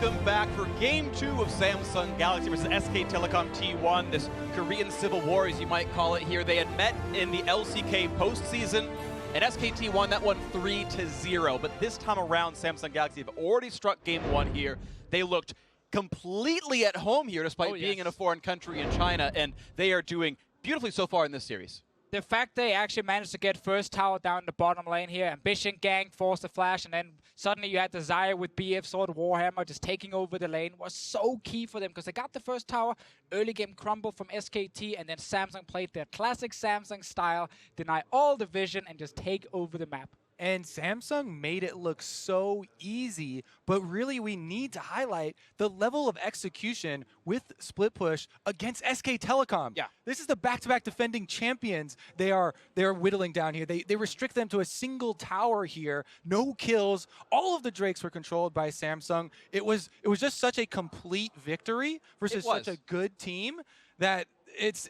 welcome back for Game 2 of Samsung Galaxy versus SK Telecom T1, this Korean Civil War, as you might call it here. They had met in the LCK postseason, and SKT won that one 3-0. But this time around, Samsung Galaxy have already struck Game 1 here. They looked completely at home here, despite being in a foreign country in China, and they are doing beautifully so far in this series. The fact they actually managed to get first tower down the bottom lane here, Ambition Gang forced the flash, and then suddenly you had the Xayah with BF Sword Warhammer just taking over the lane was so key for them because they got the first tower, early game crumble from SKT, and then Samsung played their classic Samsung style, deny all the vision and just take over the map. And Samsung made it look so easy, but really we need to highlight the level of execution with split push against SK Telecom. Yeah. This is the back-to-back defending champions they're whittling down here. They restrict them to a single tower here, no kills. All of the Drakes were controlled by Samsung. It was just such a complete victory versus such a good team that it's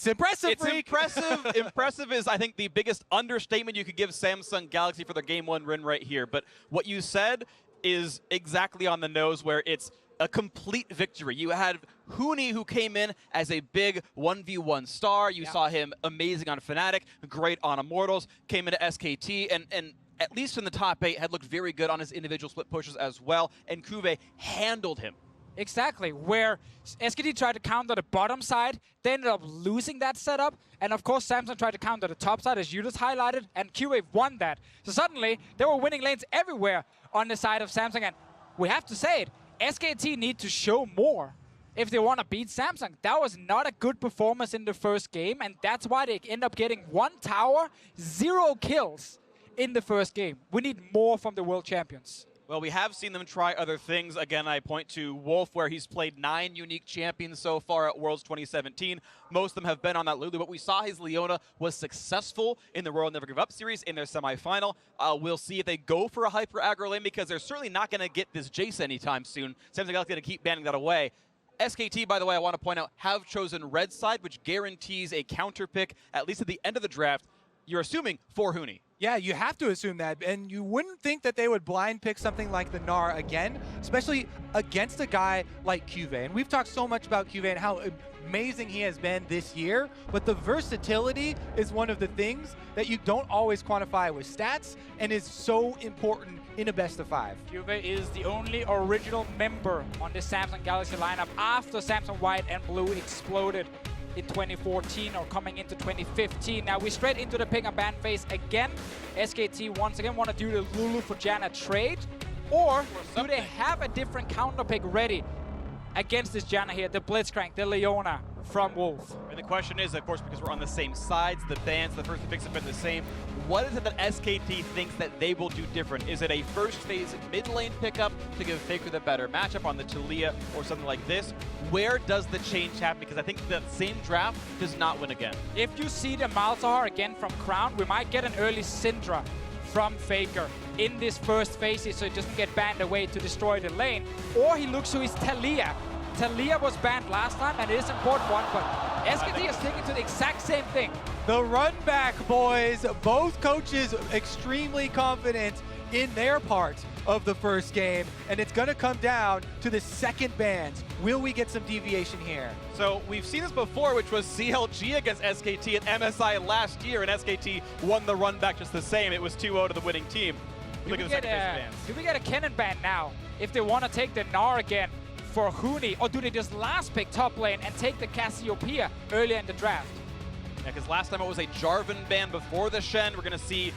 impressive, It's Freak. impressive. Impressive is, I think, the biggest understatement you could give Samsung Galaxy for their Game 1 win right here. But what you said is exactly on the nose, where it's a complete victory. You had Huni, who came in as a big 1v1 star. You saw him amazing on Fnatic, great on Immortals, came into SKT, and at least in the top 8, had looked very good on his individual split pushes as well. And CuVee handled him. Exactly, where SKT tried to counter the bottom side, they ended up losing that setup, and of course Samsung tried to counter the top side, as you just highlighted, and CuVee won that. So suddenly, they were winning lanes everywhere on the side of Samsung, and we have to say it, SKT need to show more if they want to beat Samsung. That was not a good performance in the first game, and that's why they end up getting 1 tower, 0 kills in the first game. We need more from the world champions. Well, we have seen them try other things. Again, I point to Wolf, where he's played 9 unique champions so far at Worlds 2017. Most of them have been on that Lulu, but we saw his Leona was successful in the Royal Never Give Up series in their semifinal. We'll see if they go for a hyper aggro lane, because they're certainly not going to get this Jace anytime soon. Samsung Galaxy going to keep banning that away. SKT, by the way, I want to point out, have chosen red side, which guarantees a counter pick, at least at the end of the draft. You're assuming for Huni. Yeah, you have to assume that, and you wouldn't think that they would blind pick something like the Gnar again, especially against a guy like CuVee. And we've talked so much about CuVee and how amazing he has been this year, but the versatility is one of the things that you don't always quantify with stats and is so important in a best of 5. CuVee is the only original member on the Samsung Galaxy lineup after Samsung White and Blue exploded in 2014 or coming into 2015. Now we're straight into the pick and ban phase again. SKT once again want to do the Lulu for Janna trade, or do they have a different counter pick ready against this Janna here, the Blitzcrank, the Leona from Wolf? And the question is, of course, because we're on the same sides, the bans, the first picks have been the same. What is it that SKT thinks that they will do different? Is it a first phase mid lane pickup to give FLICKR the better matchup on the Talia or something like this? Where does the change happen? Because I think the same draft does not win again. If you see the Malzahar again from Crown, we might get an early Syndra from FLICKR in this first phase so it doesn't get banned away to destroy the lane. Or he looks to his Talia. Talia was banned last time, and it is an important one, but SKT is sticking to the exact same thing. The run back, boys. Both coaches extremely confident in their part of the first game, and it's going to come down to the second bans. Will we get some deviation here? So we've seen this before, which was CLG against SKT at MSI last year, and SKT won the run back just the same. It was 2-0 to the winning team. Look at the second phase bans. Do we get a cannon ban now if they want to take the Gnar again for Huni, or do they just last pick top lane and take the Cassiopeia earlier in the draft? Yeah, because last time it was a Jarvan ban before the Shen. We're going to see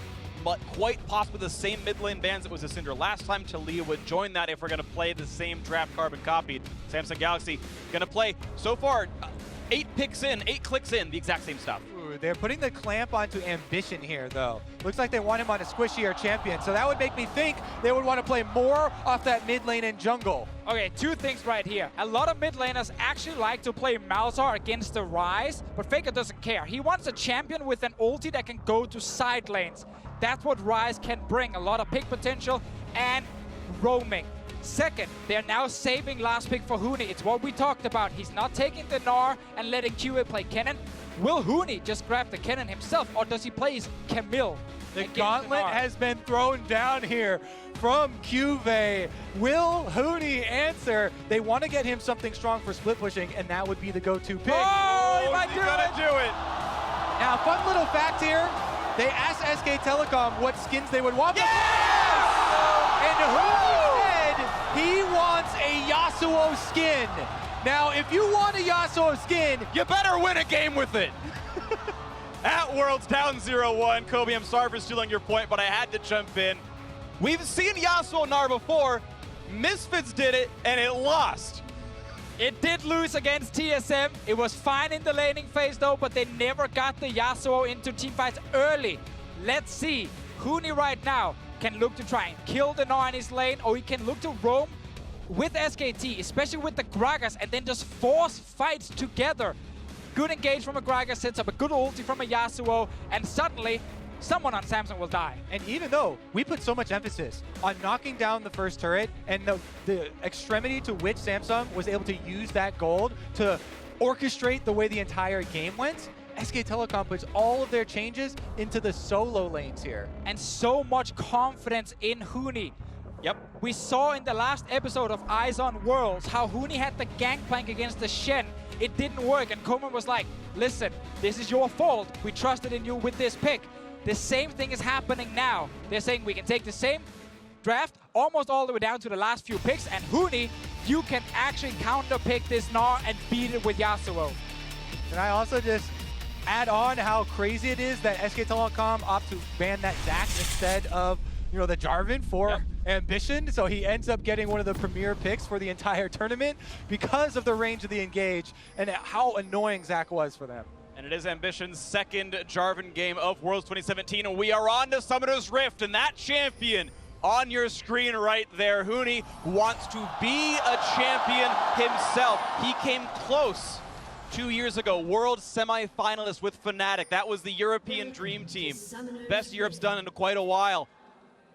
quite possibly the same mid lane bans that was a Syndra last time. Talia would join that if we're going to play the same draft carbon copied. Samsung Galaxy going to play, so far, 8 clicks in, the exact same stuff. Ooh, they're putting the clamp onto Ambition here, though. Looks like they want him on a squishier champion, so that would make me think they would want to play more off that mid lane and jungle. Okay, 2 things right here. A lot of mid laners actually like to play Malzahar against the Ryze, but FLICKR doesn't care. He wants a champion with an ulti that can go to side lanes. That's what Ryze can bring, a lot of pick potential and roaming. Second, they're now saving last pick for Huni. It's what we talked about. He's not taking the Gnar and letting CuVee play Kennen. Will Huni just grab the Kennen himself, or does he play his Camille The against gauntlet Gnar. has been thrown down here from CuVee. Will Huni answer? They want to get him something strong for split pushing, and that would be the go-to pick. Oh, he might he's do gonna it. do it. Now, fun little fact here. They asked SK Telecom what skins they would want. Yes! And Huni said he wants a Yasuo skin. Now, if you want a Yasuo skin, You better win a game with it. At Worlds, down 0-1. Kobe, I'm sorry for stealing your point, but I had to jump in. We've seen Yasuo Gnar before. Misfits did it, and it lost. It did lose against TSM. It was fine in the laning phase though, but they never got the Yasuo into teamfights early. Let's see. Huni right now can look to try and kill the Gnar in his lane, or he can look to roam with SKT, especially with the Gragas, and then just force fights together. Good engage from a Gragas, sets up a good ulti from a Yasuo, and suddenly someone on Samsung will die. and even though we put so much emphasis on knocking down the first turret and the extremity to which Samsung was able to use that gold to orchestrate the way the entire game went, SK Telecom puts all of their changes into the solo lanes here. And so much confidence in Huni. Yep. We saw in the last episode of Eyes on Worlds how Huni had the gangplank against the Shen. It didn't work, and Koeman was like, listen, this is your fault. We trusted in you with this pick. The same thing is happening now. They're saying we can take the same draft almost all the way down to the last few picks, and Huni, you can actually counter pick this Gnar and beat it with Yasuo. And I also just add on how crazy it is that SK Telecom opt to ban that Zac instead of, the Jarvan for Ambition. So he ends up getting one of the premier picks for the entire tournament because of the range of the engage and how annoying Zac was for them. And it is Ambition's second Jarvan game of Worlds 2017, and we are on to Summoner's Rift, and that champion on your screen right there, Huni, wants to be a champion himself. He came close 2 years ago, World semi-finalist with Fnatic. That was the European Dream Team. Best Europe's done in quite a while.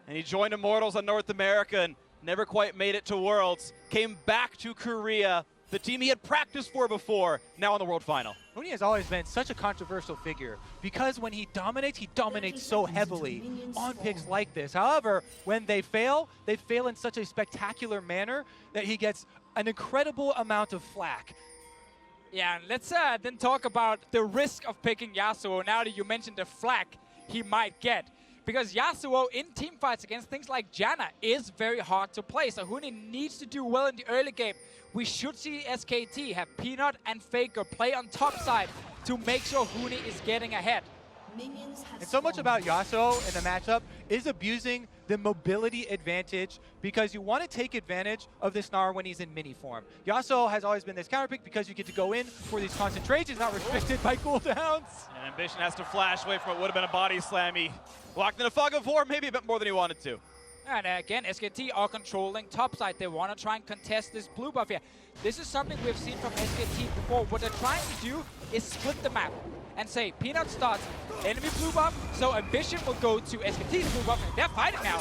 And he joined Immortals on North America and never quite made it to Worlds. Came back to Korea, the team he had practiced for before, now in the World Final. Huni has always been such a controversial figure because when he dominates so heavily on picks like this. However, when they fail in such a spectacular manner that he gets an incredible amount of flack. Yeah, and let's then talk about the risk of picking Yasuo now that you mentioned the flack he might get. Because Yasuo in teamfights against things like Janna is very hard to play, so Huni needs to do well in the early game. We should see SKT have Peanut and FLICKR play on top side to make sure Huni is getting ahead. And so much about Yasuo in the matchup is abusing the mobility advantage because you want to take advantage of this Gnar when he's in mini form. Yasuo has always been this counter pick because you get to go in for these concentrations, not restricted by cooldowns. And Ambition has to flash away from what would have been a body slam. He locked in a fog of war, maybe a bit more than he wanted to. And again, SKT are controlling topside. They want to try and contest this blue buff here. This is something we've seen from SKT before. What they're trying to do is split the map and say, Peanut starts enemy blue buff, so Ambition will go to SKT's blue buff, and they're fighting now.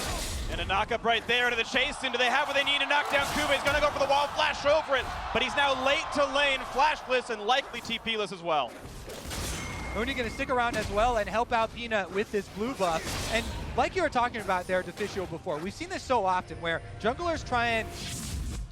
And a knock-up right there to the chase in. Do they have what they need to knock down CuVee? He's going to go for the wall, flash over it, but he's now late to lane, flashless, and likely TP-less as well. Huni going to stick around as well and help out Peanut with this blue buff. And like you were talking about there, Deficio, before, we've seen this so often where junglers try and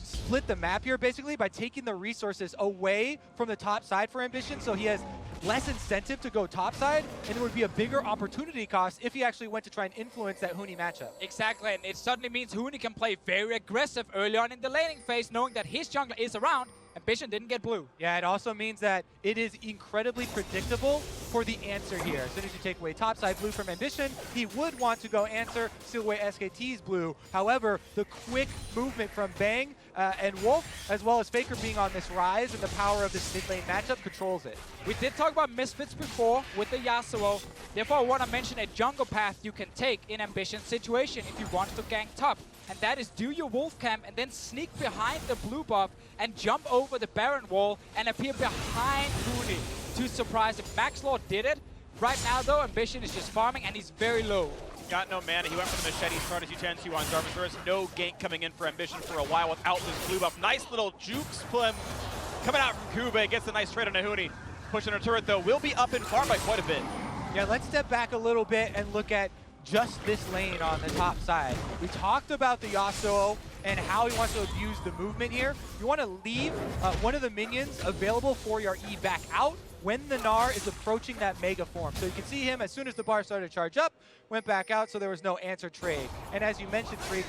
split the map here basically by taking the resources away from the top side for Ambition, so he has less incentive to go top side, and it would be a bigger opportunity cost if he actually went to try and influence that Huni matchup. Exactly, and it suddenly means Huni can play very aggressive early on in the laning phase, knowing that his jungler is around. Ambition didn't get blue. Yeah, it also means that it is incredibly predictable for the answer here. As soon as you take away topside blue from Ambition, he would want to go answer, steal away SKT's blue. However, the quick movement from Bang and Wolf, as well as FLICKR being on this Ryze and the power of this mid lane matchup controls it. We did talk about Misfits before with the Yasuo. Therefore, I want to mention a jungle path you can take in Ambition's situation if you want to gank top. And that is do your wolf camp and then sneak behind the blue buff and jump over the Baron wall and appear behind Huni to surprise him. Maxlaw did it. Right now, though, Ambition is just farming and he's very low. Got no mana. He went for the machete, as hard as you tend to on Jarvan. There is no gank coming in for Ambition for a while without this blue buff. Nice little jukes play coming out from CuVee. Gets a nice trade on Huni. Pushing her turret, though, will be up in farm by quite a bit. Yeah, let's step back a little bit and look at just this lane on the top side. We talked about the Yasuo and how he wants to abuse the movement here. You want to leave one of the minions available for your E back out when the Gnar is approaching that mega form. So you can see him as soon as the bar started to charge up, went back out, so there was no answer trade. And as you mentioned, Freak,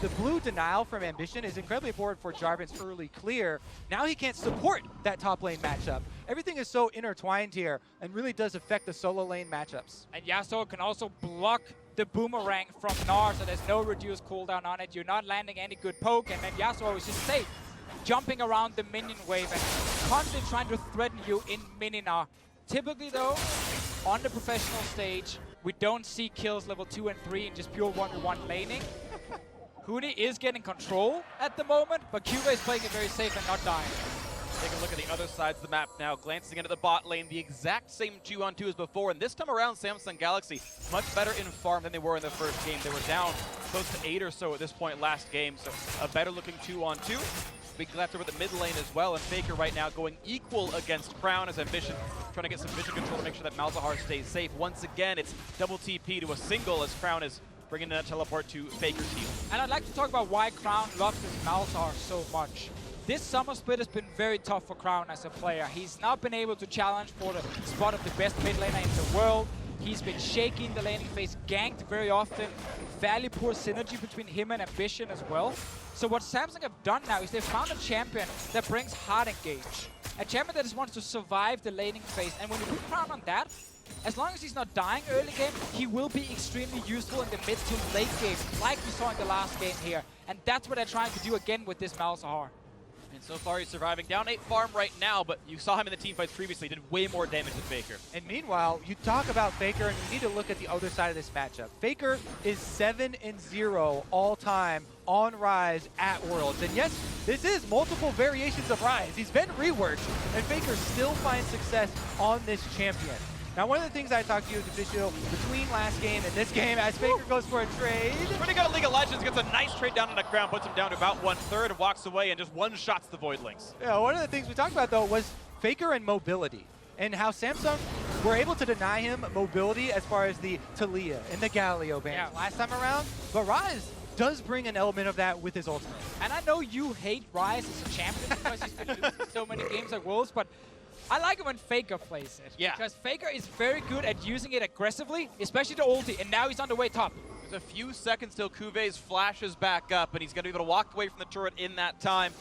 the blue denial from Ambition is incredibly important for Jarvan's early clear. Now he can't support that top lane matchup. Everything is so intertwined here and really does affect the solo lane matchups. And Yasuo can also block the boomerang from Gnar, so there's no reduced cooldown on it. You're not landing any good poke, and then Yasuo is just safe, jumping around the minion wave and constantly trying to threaten you in mini Gnar. Typically though, on the professional stage, we don't see kills level 2 and 3 in just pure 1v1 laning. Huni is getting control at the moment, but CuVee is playing it very safe and not dying. Take a look at the other sides of the map now, glancing into the bot lane, the exact same 2-on-2 as before, and this time around Samsung Galaxy much better in farm than they were in the first game. They were down close to 8 or so at this point last game, so a better looking 2-on-2. Big left over the mid lane as well, and FLICKR right now going equal against Crown as Ambition, trying to get some vision control to make sure that Malzahar stays safe. Once again, it's double TP to a single as Crown is bringing in that teleport to FLICKR's heal. And I'd like to talk about why Crown loves this Malzahar so much. This summer split has been very tough for Crown as a player. He's not been able to challenge for the spot of the best mid laner in the world. He's been shaking the laning phase, ganked very often. Fairly poor synergy between him and Ambition as well. So what Samsung have done now is they've found a champion that brings hard engage. A champion that just wants to survive the laning phase. And when you put Crown on that, as long as he's not dying early game, he will be extremely useful in the mid to late game, like we saw in the last game here. And that's what they're trying to do again with this Malzahar. And so far he's surviving. Down 8 farm right now, but you saw him in the team fights previously. Did way more damage than FLICKR. And meanwhile, you talk about FLICKR, and you need to look at the other side of this matchup. FLICKR is 7-0 all time on Ryze at Worlds. And yes, this is multiple variations of Ryze. He's been reworked, and FLICKR still finds success on this champion. Now, one of the things I talked to you, Official, between last game and this game, as FLICKR goes for a trade. Pretty good at League of Legends, gets a nice trade down on the ground, puts him down to about 1/3 and walks away and just one-shots the Voidlings. Yeah, one of the things we talked about, though, was FLICKR and mobility, and how Samsung were able to deny him mobility as far as the Talia and the Galio bans last time around. But Ryze does bring an element of that with his ultimate. And I know you hate Ryze as a champion because he's been losing so many games at Worlds, but I like it when FLICKR plays it. Yeah. Because FLICKR is very good at using it aggressively, especially the ulti, and now he's on the way top. There's a few seconds till CuVee's flashes back up, and he's going to be able to walk away from the turret in that time.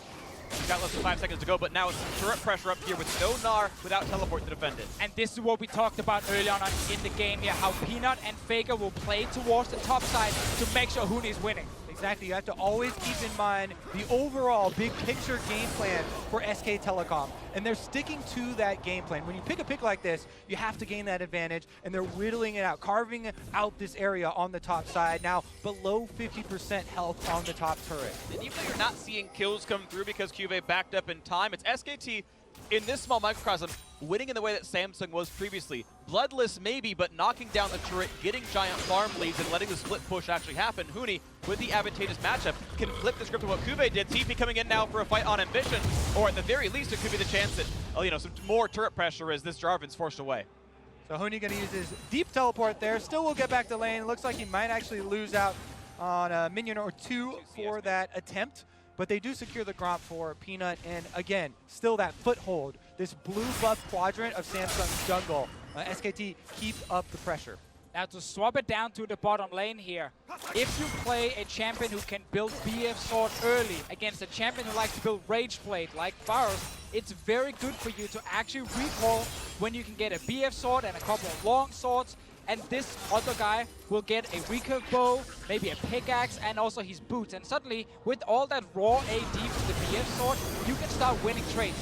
He's got less than 5 seconds to go, but now it's some turret pressure up here with no Gnar without teleport to defend it. And this is what we talked about early on in the game here, how Peanut and FLICKR will play towards the top side to make sure Huni is winning. Exactly, you have to always keep in mind the overall big picture game plan for SK Telecom, and they're sticking to that game plan. When you pick a pick like this, you have to gain that advantage, and they're whittling it out, carving out this area on the top side. Now, below 50% health on the top turret. And even though you're not seeing kills come through because CuVee backed up in time, it's SKT in this small microcosm winning in the way that Samsung was previously. Bloodless maybe, but knocking down the turret, getting giant farm leads, and letting the split push actually happen. Huni, with the advantageous matchup, can flip the script of what CuVee did. TP coming in now for a fight on Ambition, or at the very least, it could be the chance that, some more turret pressure as this Jarvan's forced away. So Huni gonna use his deep teleport there. Still will get back to lane. Looks like he might actually lose out on a minion or two for that attempt. But they do secure the Gromp for Peanut, and again, still that foothold. This blue buff quadrant of Samsung's jungle. SKT keep up the pressure. Now to swap it down to the bottom lane here, if you play a champion who can build BF Sword early against a champion who likes to build Rage Blade like Varus, it's very good for you to actually recall when you can get a BF Sword and a couple of long swords, and this other guy will get a recurve bow, maybe a pickaxe, and also his boots. And suddenly, with all that raw AD from the BF Sword, you can start winning trades.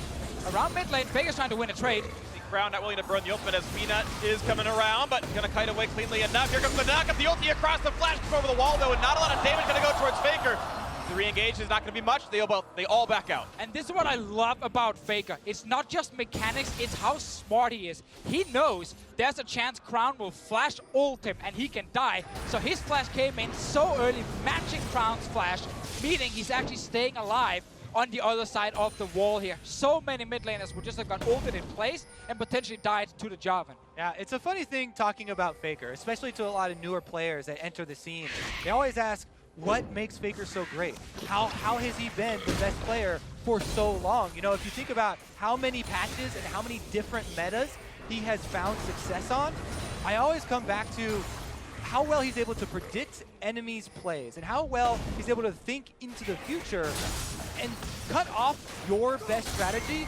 Around mid lane, FLICKR's trying to win a trade. Crown not willing to burn the ultimate as Peanut is coming around, but gonna kite away cleanly enough. Here comes the knock-up, the ulti across the flash over the wall though, and not a lot of damage gonna go towards FLICKR. The re-engage is not gonna be much, they all back out. And this is what I love about FLICKR. It's not just mechanics, it's how smart he is. He knows there's a chance Crown will flash ult him and he can die. So his flash came in so early, matching Crown's flash, meaning he's actually staying alive on the other side of the wall here. So many mid laners would just have got ulted in place and potentially died to the Jarvan. Yeah, it's a funny thing talking about FLICKR, especially to a lot of newer players that enter the scene. They always ask, what makes FLICKR so great? How has he been the best player for so long? You know, if you think about how many patches and how many different metas he has found success on, I always come back to how well he's able to predict enemies' plays and how well he's able to think into the future and cut off your best strategy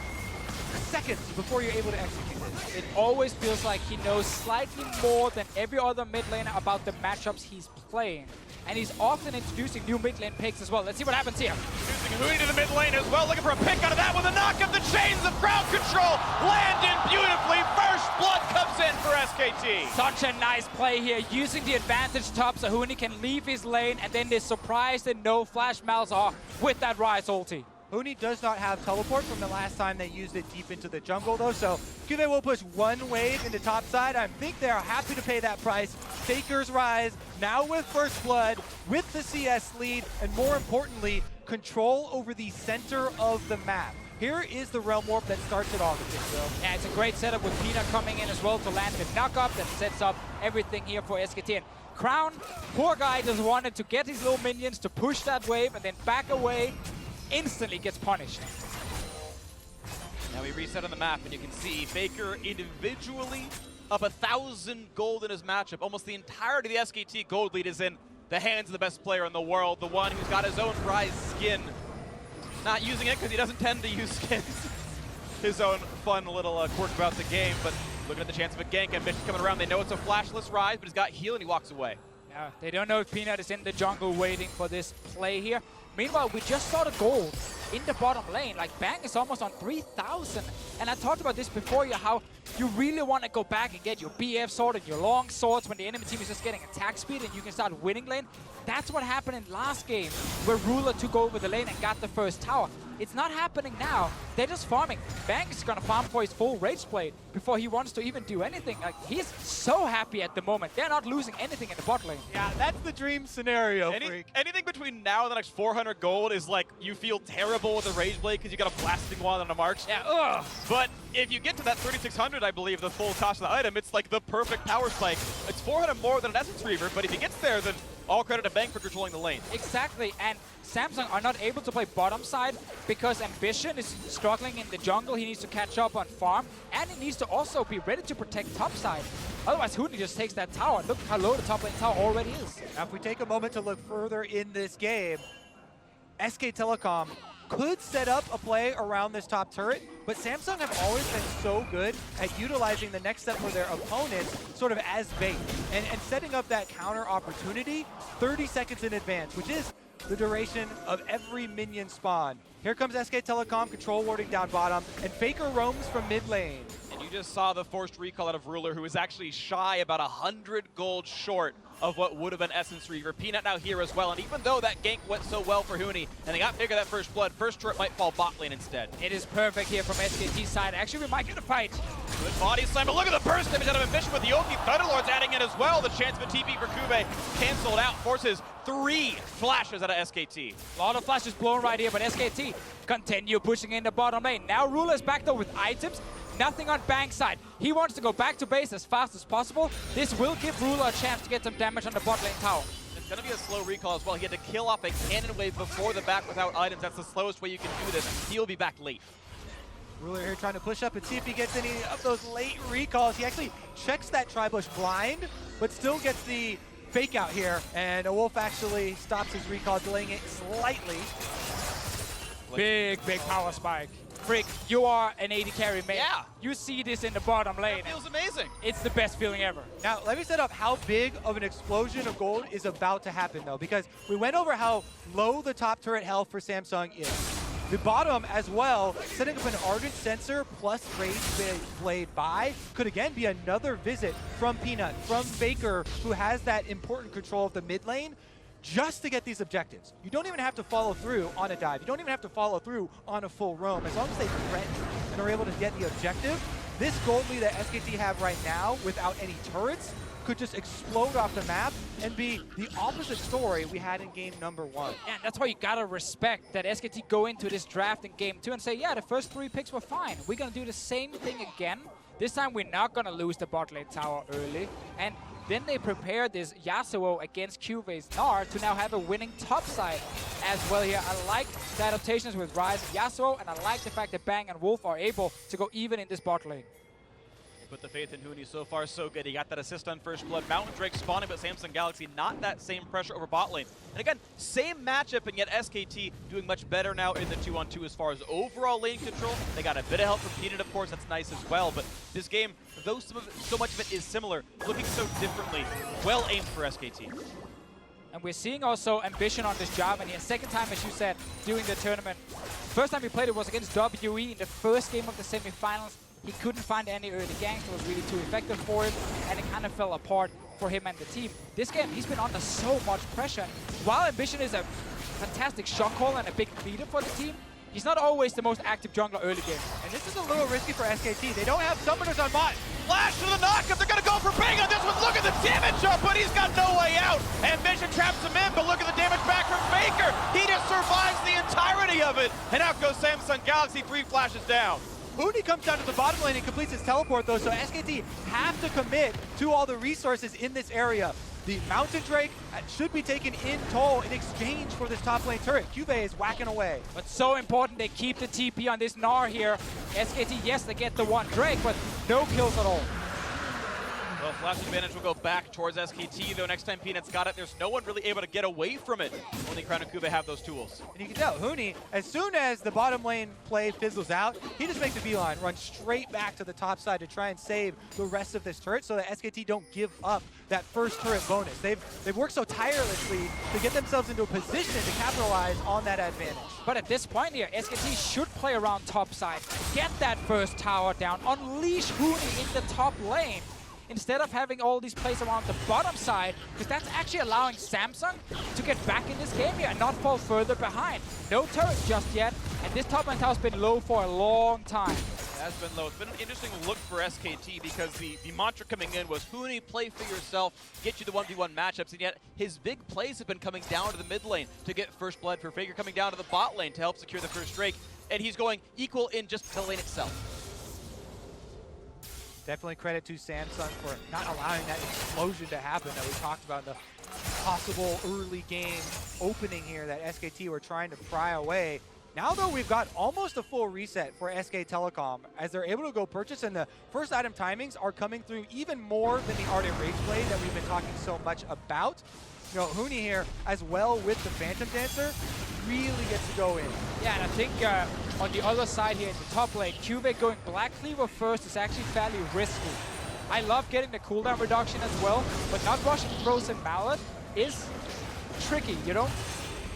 seconds before you're able to execute it. It always feels like he knows slightly more than every other mid laner about the matchups he's playing. And he's often introducing new mid lane picks as well. Let's see what happens here. Introducing Huni to the mid lane as well, looking for a pick out of that with a knock of the chains of crowd control. Landing beautifully. First blood comes in for SKT. Such a nice play here, using the advantage top so Huni can leave his lane, and then they surprised and no flash Malzahar with that Ryze ulti. Huni does not have teleport from the last time they used it deep into the jungle though, so CuVee will push one wave into top side. I think they are happy to pay that price. FLICKR's Ryze, now with first blood, with the CS lead, and more importantly, control over the center of the map. Here is the Realm Warp that starts it all. Yeah, it's a great setup with Peanut coming in as well to land the knock-up that sets up everything here for SKT. And Crown, poor guy, just wanted to get his little minions to push that wave and then back away. Instantly gets punished. Now we reset on the map, and you can see FLICKR individually up 1,000 gold in his matchup. Almost the entirety of the SKT gold lead is in the hands of the best player in the world, the one who's got his own Ryze skin. Not using it because he doesn't tend to use skins. His own fun little quirk about the game, but looking at the chance of a gank. Ambition coming around. They know it's a flashless Ryze, but he's got heal and he walks away. Yeah, they don't know if Peanut is in the jungle waiting for this play here. Meanwhile, we just saw the gold in the bottom lane. Like, Bang is almost on 3,000. And I talked about this before, how you really want to go back and get your BF sword and your long swords when the enemy team is just getting attack speed and you can start winning lane. That's what happened in last game, where Ruler took over the lane and got the first tower. It's not happening now. They're just farming. Bang is going to farm for his full Rage Blade before he wants to even do anything. Like, he's so happy at the moment. They're not losing anything in the bot lane. Yeah, that's the dream scenario, Freak. Anything between now and the next 400 gold is like you feel terrible with the Rage Blade because you got a blasting wand on a march. Yeah, ugh. But if you get to that 3,600, I believe, the full cost of the item, it's like the perfect power spike. It's 400 more than an Essence Reaver, but if he gets there, then all credit to Bang for controlling the lane. Exactly, and Samsung are not able to play bottom side because Ambition is struggling in the jungle. He needs to catch up on farm, and he needs to also be ready to protect top side. Otherwise, Huni just takes that tower. Look how low the top lane tower already is. Now, if we take a moment to look further in this game, SK Telecom could set up a play around this top turret, but Samsung have always been so good at utilizing the next step for their opponents sort of as bait and setting up that counter opportunity 30 seconds in advance, which is the duration of every minion spawn. Here comes SK Telecom, control warding down bottom, and FLICKR roams from mid lane. And you just saw the forced recall out of Ruler, who is actually shy about 100 gold short of what would have been Essence Reaver. Peanut now here as well, and even though that gank went so well for Huni, and they got FLICKR that first blood, first turret might fall bot lane instead. It is perfect here from SKT's side. Actually, we might get a fight. Good body slam, but look at the burst damage out of Ambition with the Oki Thunderlords adding in as well. The chance of a TP for CuVee canceled out, forces 3 flashes out of SKT. A lot of flashes blown right here, but SKT continue pushing in the bottom lane. Now Ruler's back though with items. Nothing on Bang's side. He wants to go back to base as fast as possible. This will give Ruler a chance to get some damage on the bot lane tower. It's going to be a slow recall as well. He had to kill off a cannon wave before the back without items. That's the slowest way you can do this. He'll be back late. Ruler here trying to push up and see if he gets any of those late recalls. He actually checks that Tribush blind, but still gets the fake out here. And a Wolf actually stops his recall, delaying it slightly. Big power spike. Frick, you are an AD carry, man. Yeah. You see this in the bottom lane. That feels amazing. It's the best feeling ever. Now, let me set up how big of an explosion of gold is about to happen, though, because we went over how low the top turret health for Samsung is. The bottom as well, setting up an Ardent Sensor plus Rage Blade buy could again be another visit from Peanut, from FLICKR, who has that important control of the mid lane, just to get these objectives. You don't even have to follow through on a dive. You don't even have to follow through on a full roam. As long as they threaten and are able to get the objective, this gold lead that SKT have right now without any turrets could just explode off the map and be the opposite story we had in game number 1. And that's why you gotta respect that SKT go into this draft in game 2 and say, yeah, the first 3 picks were fine. We're gonna do the same thing again. This time we're not going to lose the bot lane tower early. And then they prepare this Yasuo against CuVee's Gnar to now have a winning top side as well here. I like the adaptations with Ryze and Yasuo, and I like the fact that Bang and Wolf are able to go even in this bot lane. Put the faith in Huni. So far, so good. He got that assist on First Blood. Mountain Drake spawning, but Samsung Galaxy not that same pressure over bot lane. And again, same matchup, and yet SKT doing much better now in the 2-on-2 as far as overall lane control. They got a bit of help from Peanut, of course. That's nice as well. But this game, though so much of it is similar, looking so differently, well aimed for SKT. And we're seeing also ambition on this Jarvan here. Second time, as you said, during the tournament. First time he played it was against WE in the first game of the semifinals. He couldn't find any early ganks. It was really too effective for him, and it kind of fell apart for him and the team. This game, he's been under so much pressure. While Ambition is a fantastic shot call and a big leader for the team, he's not always the most active jungler early game. And this is a little risky for SKT. They don't have summoners on bot. Flash to the knockup. They're going to go for Bang on this one. Look at the damage up, but he's got no way out. Ambition traps him in, but look at the damage back from FLICKR. He just survives the entirety of it. And out goes Samsung Galaxy. 3 flashes down. Huni comes down to the bottom lane and completes his teleport though, so SKT have to commit to all the resources in this area. The Mountain Drake should be taken in toll in exchange for this top lane turret. CuVee is whacking away. But so important they keep the TP on this Gnar here. SKT, yes, they get the one Drake, but no kills at all. Well, flash advantage will go back towards SKT, though next time Peanut's got it, there's no one really able to get away from it. Only Crown and CuVee have those tools. And you can tell, Huni, as soon as the bottom lane play fizzles out, he just makes a beeline, runs straight back to the top side to try and save the rest of this turret so that SKT don't give up that first turret bonus. They've worked so tirelessly to get themselves into a position to capitalize on that advantage. But at this point here, SKT should play around top side, get that first tower down, unleash Huni in the top lane, instead of having all these plays around the bottom side, because that's actually allowing Samsung to get back in this game here and not fall further behind. No turret just yet, and this top lane tower's been low for a long time. It has been low. It's been an interesting look for SKT because the mantra coming in was Huni, play for yourself, get you the 1v1 matchups, and yet his big plays have been coming down to the mid lane to get first blood for FLICKR, coming down to the bot lane to help secure the first Drake, and he's going equal in just the lane itself. Definitely credit to Samsung for not allowing that explosion to happen that we talked about in the possible early game opening here that SKT were trying to pry away. Now, though, we've got almost a full reset for SK Telecom as they're able to go purchase, and the first item timings are coming through even more than the Ardent Rage Blade that we've been talking so much about. You know, Huni here, as well with the Phantom Dancer, really gets to go in. Yeah, and I think on the other side here in the top lane, CuVee going Black Cleaver first is actually fairly risky. I love getting the cooldown reduction as well, but not rushing Frozen Mallet is tricky, you know?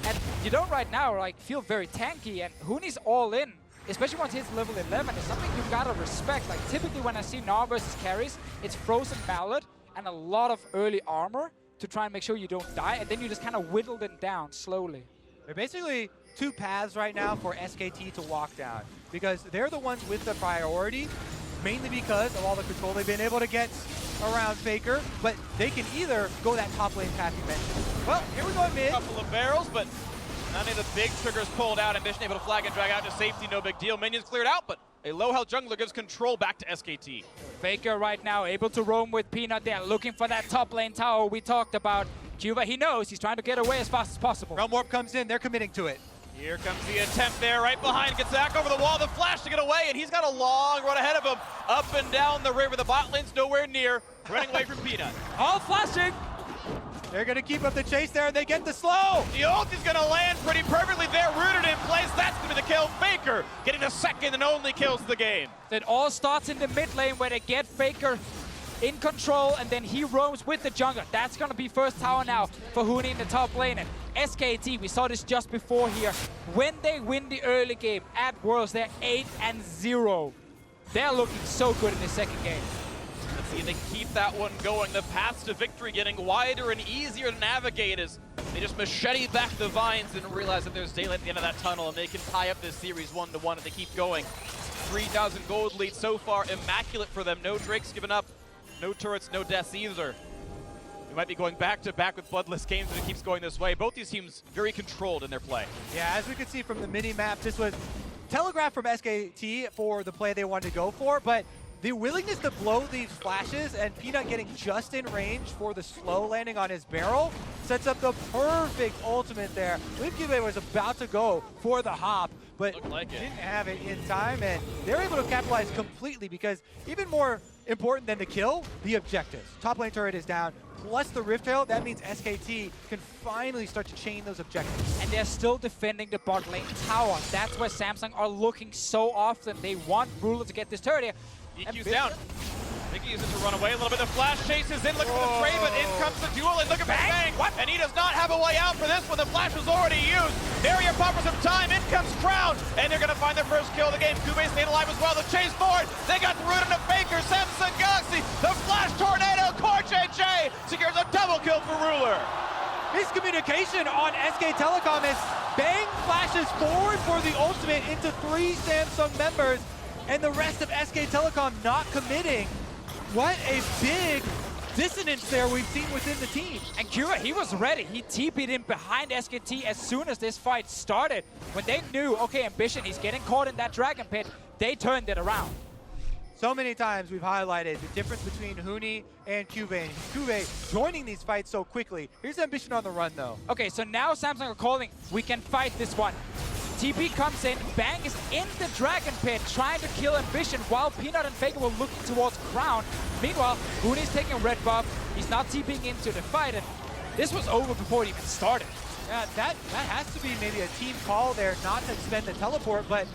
And you don't right now like feel very tanky, and Huni's all in, especially once he hits level 11. It's something you've got to respect. Like typically when I see Gnar versus carries, it's Frozen Mallet and a lot of early armor to try and make sure you don't die, and then you just kind of whittle them down slowly. They're basically two paths right now for SKT to walk down, because they're the ones with the priority, mainly because of all the control they've been able to get around FLICKR, but they can either go that top lane path you mentioned. Well, here we go mid. Couple of barrels, but none of the big triggers pulled out. Ambition able to flag and drag out to safety, no big deal. Minions cleared out, but a low health jungler gives control back to SKT. FLICKR right now able to roam with Peanut there, looking for that top lane tower we talked about. CuVee, he knows he's trying to get away as fast as possible. Realm Warp comes in, they're committing to it. Here comes the attempt there, right behind, gets back over the wall, the flash to get away, and he's got a long run ahead of him. Up and down the river, the bot lane's nowhere near, running away from Peanut. All flashing! They're gonna keep up the chase there, and they get the slow! The ult is gonna land pretty perfectly there, rooted in place, that's gonna be the kill. FLICKR getting the second and only kills of the game. It all starts in the mid lane where they get FLICKR in control, and then he roams with the jungler. That's gonna be first tower now for Huni in the top lane. And SKT, we saw this just before here. When they win the early game at Worlds, they're 8-0. They're looking so good in the second game. Let's see if they can keep that one going. The paths to victory getting wider and easier to navigate as they just machete back the vines and realize that there's daylight at the end of that tunnel, and they can tie up this series 1-1 if they keep going. 3,000 gold lead so far, immaculate for them. No Drakes given up, no turrets, no deaths either. We might be going back to back with bloodless games if it keeps going this way. Both these teams very controlled in their play. Yeah, as we can see from the mini-map, this was telegraphed from SKT for the play they wanted to go for, but the willingness to blow these flashes and Peanut getting just in range for the slow landing on his barrel sets up the perfect ultimate there. I believe CuVee was about to go for the hop, but didn't have it in time, and they're able to capitalize completely because even more important than the kill, the objectives. Top lane turret is down, plus the Rift Tail. That means SKT can finally start to chain those objectives. And they're still defending the bot lane tower. That's where Samsung are looking so often. They want Ruler to get this turret here. EQ's down. Mickey uses to run away a little bit. The flash chases in, looking for the trade, but in comes the duel, and look at Bang! And he does not have a way out for this one. The flash was already used. Barrier poppers some time. In comes Crown, and they're going to find their first kill of the game. CuVee staying alive as well. The chase forward. They got the root into Faker. Samsung Galaxy. The flash tornado. CoreJJ secures a double kill for Ruler. Miscommunication on SK Telecom as Bang flashes forward for the ultimate into 3 Samsung members, and the rest of SK Telecom not committing. What a big dissonance there we've seen within the team. And CuVee, he was ready. He TP'd in behind SKT as soon as this fight started. When they knew, okay, Ambition, he's getting caught in that dragon pit, they turned it around. So many times we've highlighted the difference between Huni and CuVee, and CuVee joining these fights so quickly. Here's Ambition on the run, though. Okay, so now Samsung are calling, we can fight this one. TP comes in, Bang is in the dragon pit trying to kill Ambition while Peanut and Faker were looking towards Crown. Meanwhile, Huni's taking a red buff. He's not TPing into the fight, and this was over before it even started. Yeah, that has to be maybe a team call there not to spend the teleport, but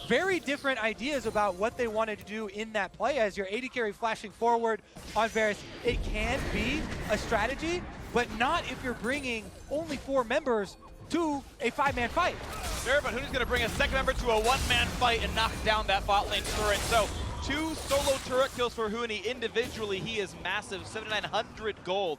very different ideas about what they wanted to do in that play as your AD carry flashing forward on Varus. It can be a strategy, but not if you're bringing only 4 members to a 5-man fight. Sure, but Huni's going to bring a second member to a 1-man fight and knock down that bot lane turret. So 2 solo turret kills for Huni. Individually, he is massive, 7,900 gold.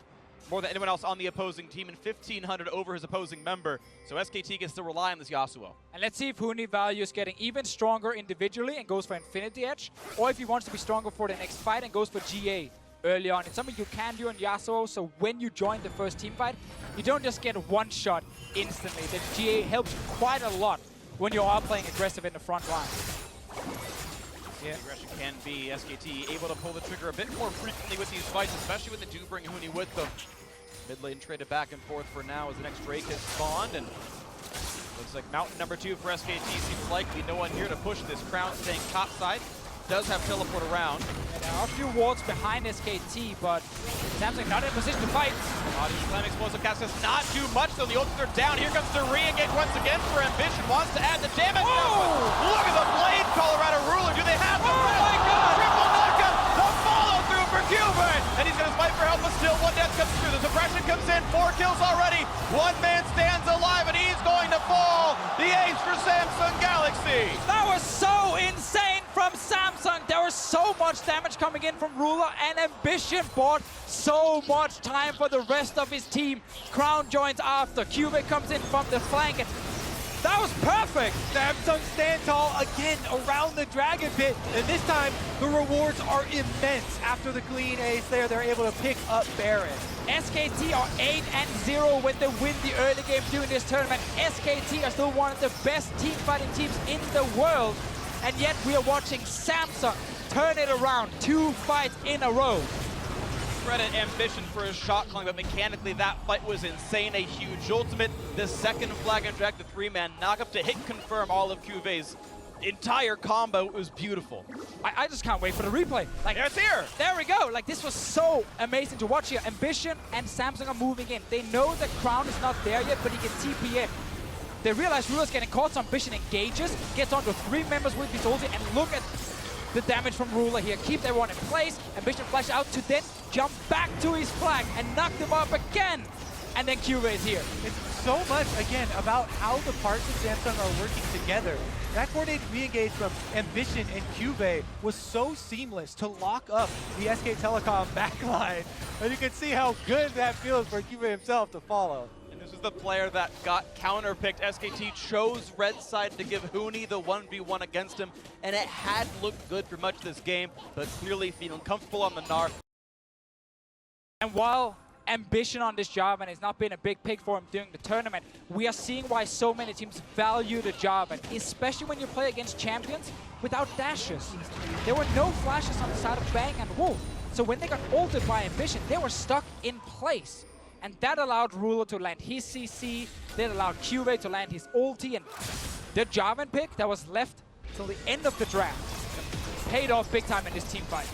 More than anyone else on the opposing team, and 1,500 over his opposing member. So SKT gets to rely on this Yasuo. And let's see if Huni values getting even stronger individually and goes for Infinity Edge, or if he wants to be stronger for the next fight and goes for GA early on. It's something you can do on Yasuo, so when you join the first team fight, you don't just get one shot instantly. The GA helps quite a lot when you are playing aggressive in the front line. Yeah. Aggression can be SKT able to pull the trigger a bit more frequently with these fights, especially when they do bring Huni with them. Mid lane traded back and forth for now as the next Drake has spawned, and looks like mountain number 2 for SKT seems likely. No one here to push this. Crown staying topside. Does have teleport around. And there are a few wards behind SKT, but Samsung not in a position to fight. Slam explosive cast does not do much, though. The ultimates are down. Here comes the re-engage once again for Ambition. Wants to add the damage. Oh! Look at the blade call around a Ruler. Do they have the my God! Triple knockup. The follow through for CuVee. And he's going to fight for help, but still 1 death comes through. The suppression comes in. 4 kills already. 1 man stands alive, and he's going to fall. The ace for Samsung Galaxy. That was so insane from Samsung. There was so much damage coming in from Ruler, and Ambition bought so much time for the rest of his team. Crown joins after. CuVee comes in from the flank, and that was perfect. Samsung stand tall again around the dragon pit, and this time the rewards are immense. After the clean ace there, they're able to pick up Baron. SKT are 8-0 when they win the early game during this tournament. SKT are still one of the best team fighting teams in the world, and yet we are watching Samsung turn it around 2 fights in a row. Credit Ambition for his shot calling, but mechanically that fight was insane. A huge ultimate. The second flag and drag, the 3-man knockup to hit confirm all of CuVee's entire combo. It was beautiful. I just can't wait for the replay. Like, it's here. There we go. Like, this was so amazing to watch here. Ambition and Samsung are moving in. They know that Crown is not there yet, but he can TP in. They realize Ruler's getting caught, so Ambition engages, gets onto 3 members with his ulti, and look at the damage from Ruler here. Keeps everyone in place. Ambition flash out to then jump back to his flag and knock them up again. And then CuVee is here. It's so much, again, about how the parts of Samsung are working together. That coordinated re-engage from Ambition and CuVee was so seamless to lock up the SK Telecom backline. And you can see how good that feels for CuVee himself to follow. This is the player that got counterpicked. SKT chose red side to give Huni the 1v1 against him, and it had looked good for much of this game, but clearly feeling comfortable on the Gnar. And while Ambition on this Jarvan has not been a big pick for him during the tournament, we are seeing why so many teams value the Jarvan, especially when you play against champions without dashes. There were no flashes on the side of Bang and Wolf. So when they got ulted by Ambition, they were stuck in place. And that allowed Ruler to land his CC, that allowed CuVee to land his ulti, and the Jarvan pick that was left till the end of the draft paid off big time in this team fight.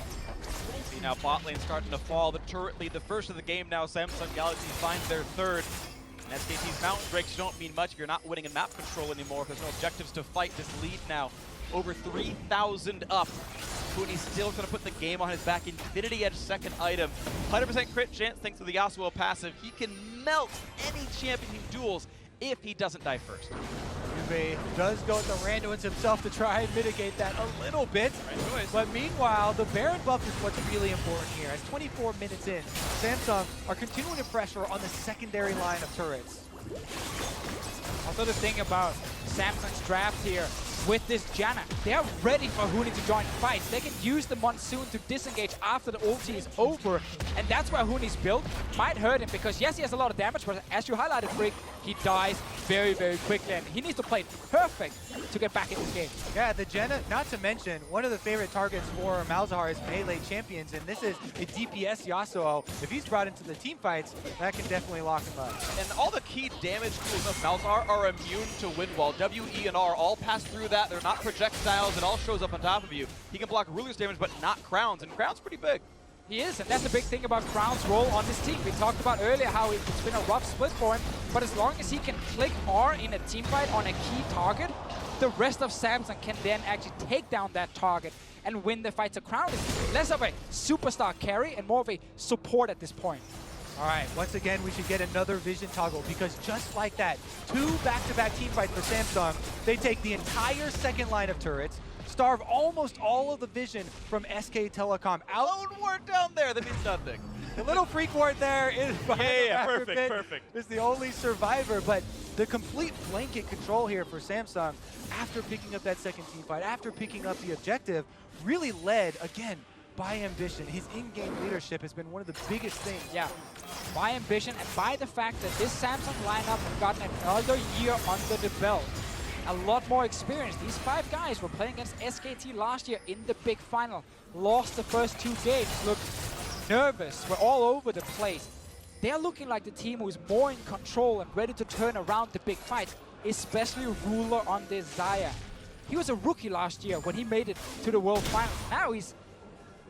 See now bot lane starting to fall. The turret lead, the first of the game now. Samsung Galaxy finds their third. And SKT's mountain breaks don't mean much if you're not winning in map control anymore. If there's no objectives to fight, this lead now over 3,000 up. Huni's still going to put the game on his back. Infinity Edge second item. 100% crit chance thanks to the Yasuo passive. He can melt any champion in duels if he doesn't die first. CuVee does go with the Randuins himself to try and mitigate that a little bit. Right, but meanwhile, the Baron buff is what's really important here. As 24 minutes in, Samsung are continuing to pressure on the secondary line of turrets. Also the thing about Samsung's draft here with this Janna, they are ready for Huni to join fights. They can use the Monsoon to disengage after the ulti is over, and that's where Huni's build might hurt him because yes, he has a lot of damage, but as you highlighted, Frick, he dies very, very quickly, and he needs to play it perfect to get back in this game. Yeah, the Janna, not to mention, one of the favorite targets for Malzahar is melee champions, and this is a DPS Yasuo. If he's brought into the team fights, that can definitely lock him up. And all the key damage tools of Malzahar are immune to wind wall. W, E, and R all pass through that. They're not projectiles. It all shows up on top of you. He can block Ruler's damage, but not Crown's, and Crown's pretty big. He is, and that's the big thing about Crown's role on this team. We talked about earlier how it's been a rough split for him, but as long as he can click R in a team fight on a key target, the rest of Samsung can then actually take down that target and win the fight. So Crown is less of a superstar carry and more of a support at this point. All right, once again, we should get another vision toggle because just like that, 2 back-to-back team fights for Samsung, they take the entire second line of turrets, starve almost all of the vision from SK Telecom out. Lone ward down there, that means nothing. The little freak ward there is perfect. Is the only survivor, but the complete blanket control here for Samsung after picking up that second team fight, after picking up the objective, really led, again, by ambition. His in-game leadership has been one of the biggest things. Yeah, by ambition and by the fact that this Samsung lineup have gotten another year under the belt. A lot more experience. These 5 guys were playing against SKT last year in the big final. Lost the first 2 games, looked nervous, were all over the place. They're looking like the team who's more in control and ready to turn around the big fights, especially Ruler on this Xayah. He was a rookie last year when he made it to the World Final. Now he's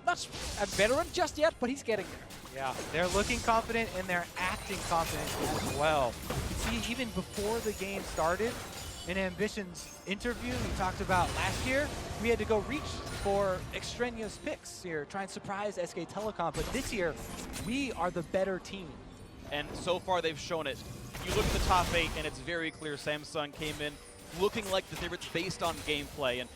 not a veteran just yet, but he's getting there. Yeah, they're looking confident and they're acting confident as well. You see, even before the game started, in Ambition's interview, he talked about last year, we had to go reach for extraneous picks here, try and surprise SK Telecom, but this year, we are the better team. And so far, they've shown it. You look at the top 8, and it's very clear Samsung came in looking like the favorites based on gameplay. And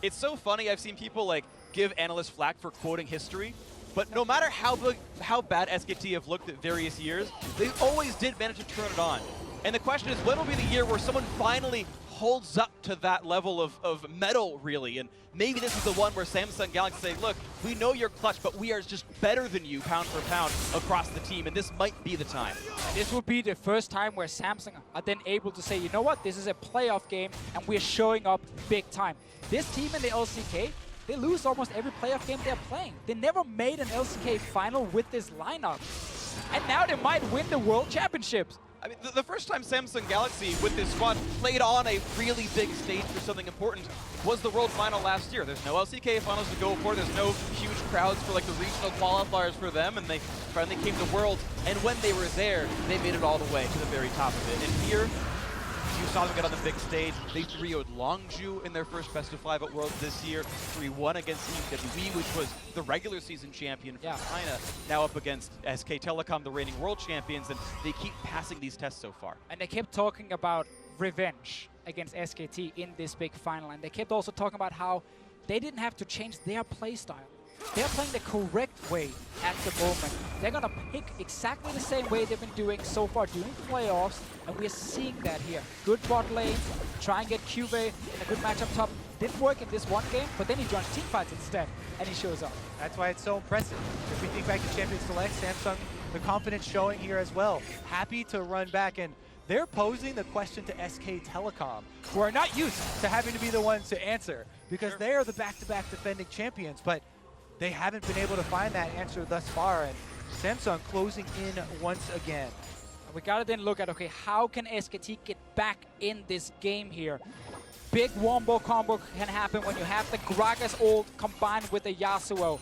it's so funny, I've seen people like give analysts flack for quoting history, but no matter how bad SKT have looked at various years, they always did manage to turn it on. And the question is, when will be the year where someone finally holds up to that level of metal, really? And maybe this is the one where Samsung Galaxy say, look, we know you're clutch, but we are just better than you pound for pound across the team, and this might be the time. This will be the first time where Samsung are then able to say, you know what, this is a playoff game, and we're showing up big time. This team in the LCK, they lose almost every playoff game they're playing. They never made an LCK final with this lineup. And now they might win the World Championships. I mean, the first time Samsung Galaxy with this squad played on a really big stage for something important was the World Final last year. There's no LCK finals to go for. There's no huge crowds for like the regional qualifiers for them, and they finally came to Worlds. And when they were there, they made it all the way to the very top of it. And here, you saw them get on the big stage. They 3-0'd Longju in their first best of 5 at Worlds this year. 3-1 against WWE, which was the regular season champion from China. Now up against SK Telecom, the reigning world champions, and they keep passing these tests so far. And they kept talking about revenge against SKT in this big final. And they kept also talking about how they didn't have to change their playstyle. They're playing the correct way at the moment. They're going to pick exactly the same way they've been doing so far during playoffs, and we're seeing that here. Good bot lane, try and get CuVee, a good match up top. Didn't work in this one game, but then he joins teamfights instead, and he shows up. That's why it's so impressive. If we think back to Champions Select, Samsung, the confidence showing here as well. Happy to run back, and they're posing the question to SK Telecom, who are not used to having to be the ones to answer, because they are the back-to-back defending champions, but they haven't been able to find that answer thus far, and Samsung closing in once again. We gotta then look at, okay, how can SKT get back in this game here? Big wombo combo can happen when you have the Gragas ult combined with the Yasuo.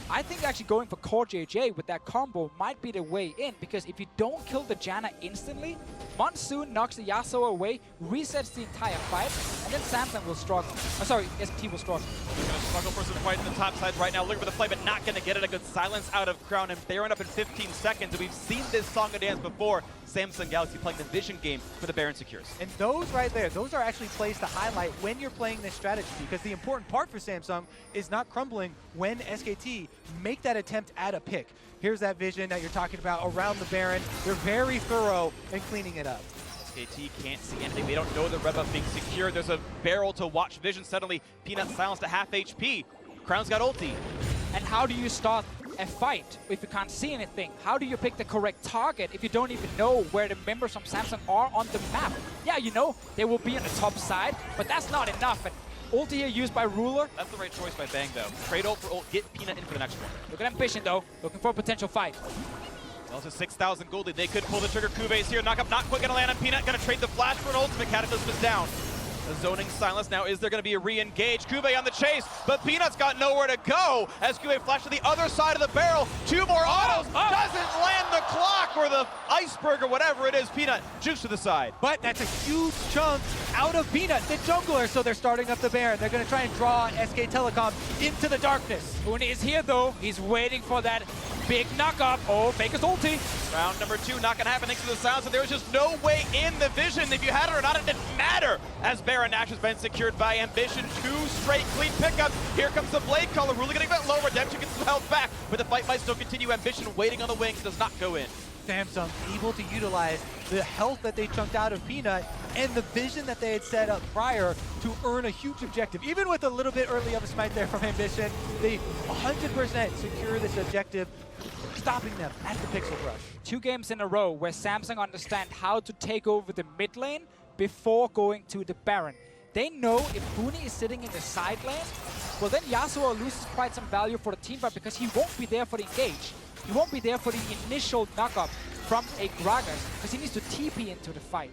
I think actually going for CoreJJ with that combo might be the way in, because if you don't kill the Janna instantly, Monsoon knocks the Yasuo away, resets the entire fight, and then Samsung will struggle. Oh, sorry, SKT will struggle. They're going to struggle for some fight in the top side right now. Looking for the play, but not going to get it. A good silence out of Crown, and Baron up in 15 seconds. And we've seen this song and dance before. Samsung Galaxy playing the vision game for the Baron secures. And those right there, those are actually plays to highlight when you're playing this strategy, because the important part for Samsung is not crumbling when SKT make that attempt at a pick. Here's that vision that you're talking about around the Baron. They're very thorough in cleaning it up. SKT can't see anything. They don't know the red buff being secured. There's a barrel to watch vision. Suddenly, Peanut silenced to half HP. Crown's got ulti. And how do you start a fight if you can't see anything? How do you pick the correct target if you don't even know where the members from Samsung are on the map? Yeah, you know, they will be on the top side, but that's not enough. And ulti here used by Ruler. That's the right choice by Bang, though. Trade ult for ult, get Peanut in for the next one. Look at Ambition, though, looking for a potential fight. Well, it's a 6,000 gold lead. They could pull the trigger. CuVee's here. Knock up, not quick, gonna land on Peanut. Gonna trade the flash for an ultimate. Cataclysm is down. The zoning silence now. Is there going to be a re-engage? CuVee on the chase, but Peanut's got nowhere to go as CuVee flashed to the other side of the barrel. Two more autos. Doesn't land the clock or the iceberg or whatever it is. Peanut jukes to the side. But that's a huge chunk out of Peanut, the jungler, so they're starting up the Baron. They're going to try and draw SK Telecom into the darkness. Huni is here, though. He's waiting for that big knock-up. Oh, Faker's ulti. Round number 2, not going to happen thanks to the silence, and there was just no way in the vision. If you had it or not, it didn't matter, as Baron Nash has been secured by Ambition. 2 straight clean pickups. Here comes the Blade Caller. Really getting a bit low. Redemption gets some health back, but the fight might still continue. Ambition waiting on the wings, does not go in. Samsung able to utilize the health that they chunked out of Peanut and the vision that they had set up prior to earn a huge objective. Even with a little bit early of a smite there from Ambition, they 100% secure this objective, stopping them at the Pixel Brush. 2 games in a row where Samsung understand how to take over the mid lane before going to the Baron. They know if Huni is sitting in the side lane, well then Yasuo loses quite some value for the team fight because he won't be there for the engage. He won't be there for the initial knock-up from a Gragas because he needs to TP into the fight.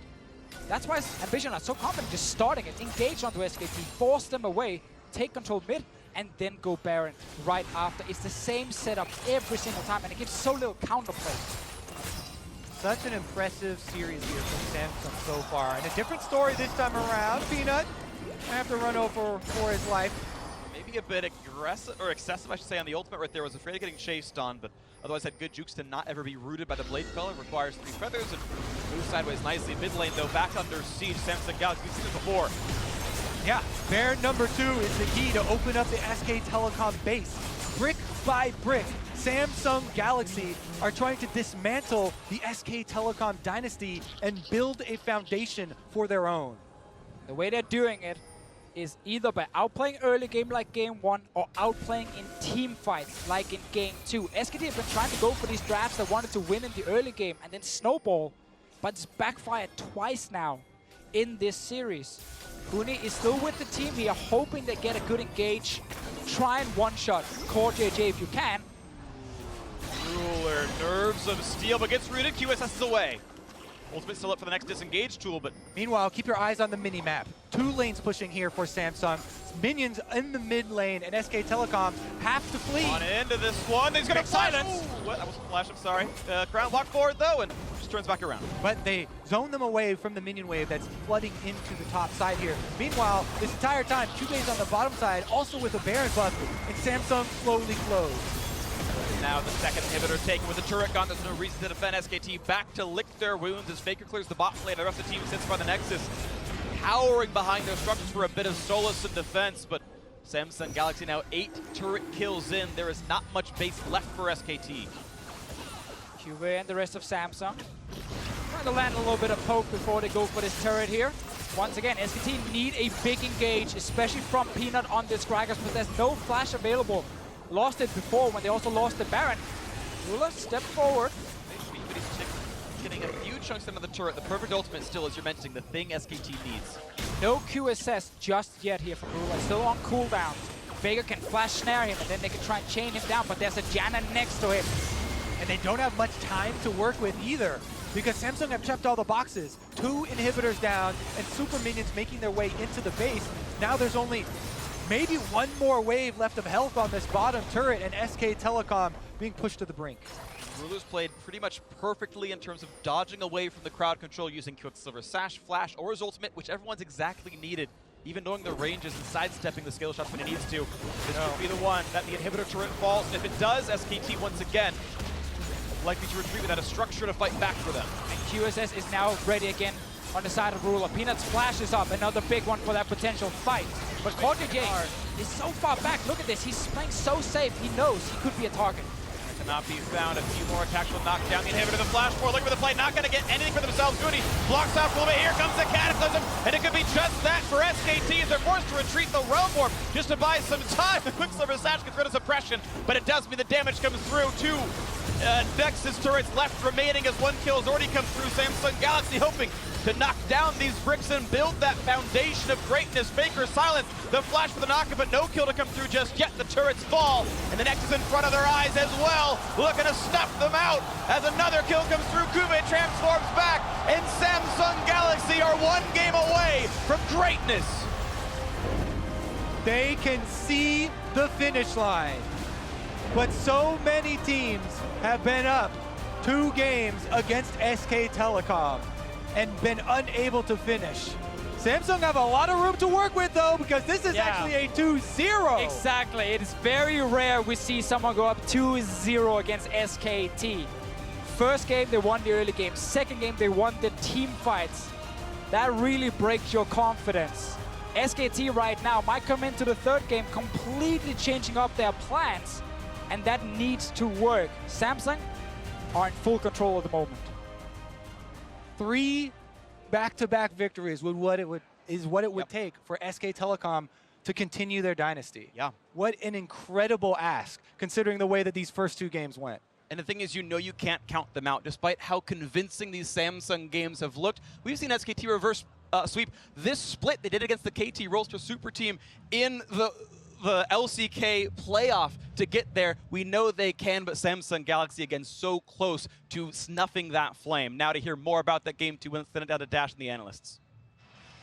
That's why Ambition are so confident just starting it, engage onto SKT, force them away, take control mid, and then go Baron right after. It's the same setup every single time, and it gives so little counterplay. Such an impressive series here from Samsung so far. And a different story this time around. Peanut, I have to run over for his life. Maybe a bit aggressive, or excessive, I should say, on the ultimate right there. Was afraid of getting chased on, but otherwise had good jukes to not ever be rooted by the Blade Caller. Requires 3 feathers and moves sideways nicely. Mid lane, though, back under siege. Samsung Galaxy, we've seen it before. Yeah, Baron number 2 is the key to open up the SK Telecom base. Brick by brick, Samsung Galaxy are trying to dismantle the SK Telecom dynasty and build a foundation for their own. The way they're doing it is either by outplaying early game like game 1 or outplaying in team fights like in game 2. SKT have been trying to go for these drafts that wanted to win in the early game and then snowball, but it's backfired twice now in this series. Huni is still with the team here, hoping they get a good engage. Try and one-shot CoreJJ if you can. Ruler, nerves of steel, but gets rooted. QSS is away. Ultimate still up for the next disengage tool, but meanwhile, keep your eyes on the mini-map. 2 lanes pushing here for Samsung. Minions in the mid lane, and SK Telecom have to flee. on into this one. He's going to silence. What? That wasn't flash, I'm sorry. Crown walk forward, though, and just turns back around. But they zone them away from the minion wave that's flooding into the top side here. Meanwhile, this entire time, CuVee's on the bottom side, also with a Baron buff, and Samsung slowly close. Now the second inhibitor taken with the turret gun. There's no reason to defend SKT. Back to lick their wounds as FLICKR clears the bot lane. The rest of the team sits by the Nexus, cowering behind their structures for a bit of solace and defense. But Samsung Galaxy now 8 turret kills in. There is not much base left for SKT. CuVee and the rest of Samsung trying to land a little bit of poke before they go for this turret here. Once again, SKT need a big engage, especially from Peanut on this Gragas, but there's no flash available. Lost it before when they also lost the Baron. Ruler, step forward. But he's getting a huge chunks into the turret. The perfect ultimate still, as you're mentioning, the thing SKT needs. No QSS just yet here from Lulu. Still on cooldown. FLICKR can flash snare him, and then they can try and chain him down, but there's a Janna next to him. And they don't have much time to work with either, because Samsung have checked all the boxes. 2 inhibitors down, and super minions making their way into the base. Now there's only maybe 1 more wave left of health on this bottom turret, and SK Telecom being pushed to the brink. Lulu's played pretty much perfectly in terms of dodging away from the crowd control using Quicksilver Sash, Flash, or his ultimate, whichever one's exactly needed. Even knowing the ranges and sidestepping the scale shots when it needs to. This could be the one that the inhibitor turret falls, and if it does, SKT once again likely to retreat without a structure to fight back for them. And QSS is now ready again on the side of Ruler. Peanuts flashes up, another big one for that potential fight. But CoreJJ is so far back. Look at this, he's playing so safe. He knows he could be a target. Cannot be found. A few more attacks will knock down the inhibitor. The flash forward, looking for the play, not going to get anything for themselves. Huni blocks off a little bit. Here comes the Cataclysm, and it could be just that for SKT as they're forced to retreat the Realm Warp just to buy some time. The Quicksilver Sash gets rid of suppression, but it does mean the damage comes through. 2 Nexus turrets left remaining as 1 kill has already come through. Samsung Galaxy hoping to knock down these bricks and build that foundation of greatness. FLICKR silence, the flash for the knockup, but no kill to come through just yet. The turrets fall, and the Nexus in front of their eyes as well, looking to snuff them out as another kill comes through. CuVee transforms back, and Samsung Galaxy are 1 game away from greatness. They can see the finish line, but so many teams have been up 2 games against SK Telecom and been unable to finish. Samsung have a lot of room to work with though, because this is actually a 2-0. Exactly, it is very rare we see someone go up 2-0 against SKT. First game, they won the early game. Second game, they won the team fights. That really breaks your confidence. SKT right now might come into the third game completely changing up their plans, and that needs to work. Samsung are in full control at the moment. 3 back-to-back victories is what it would take for SK Telecom to continue their dynasty. Yeah. What an incredible ask, considering the way that these first 2 games went. And the thing is, you know you can't count them out. Despite how convincing these Samsung games have looked, we've seen SKT reverse sweep this split they did against the KT Rolster Super Team in the LCK playoff to get there. We know they can, but Samsung Galaxy again so close to snuffing that flame. Now to hear more about that game 2, let's send it down to Dash and the analysts.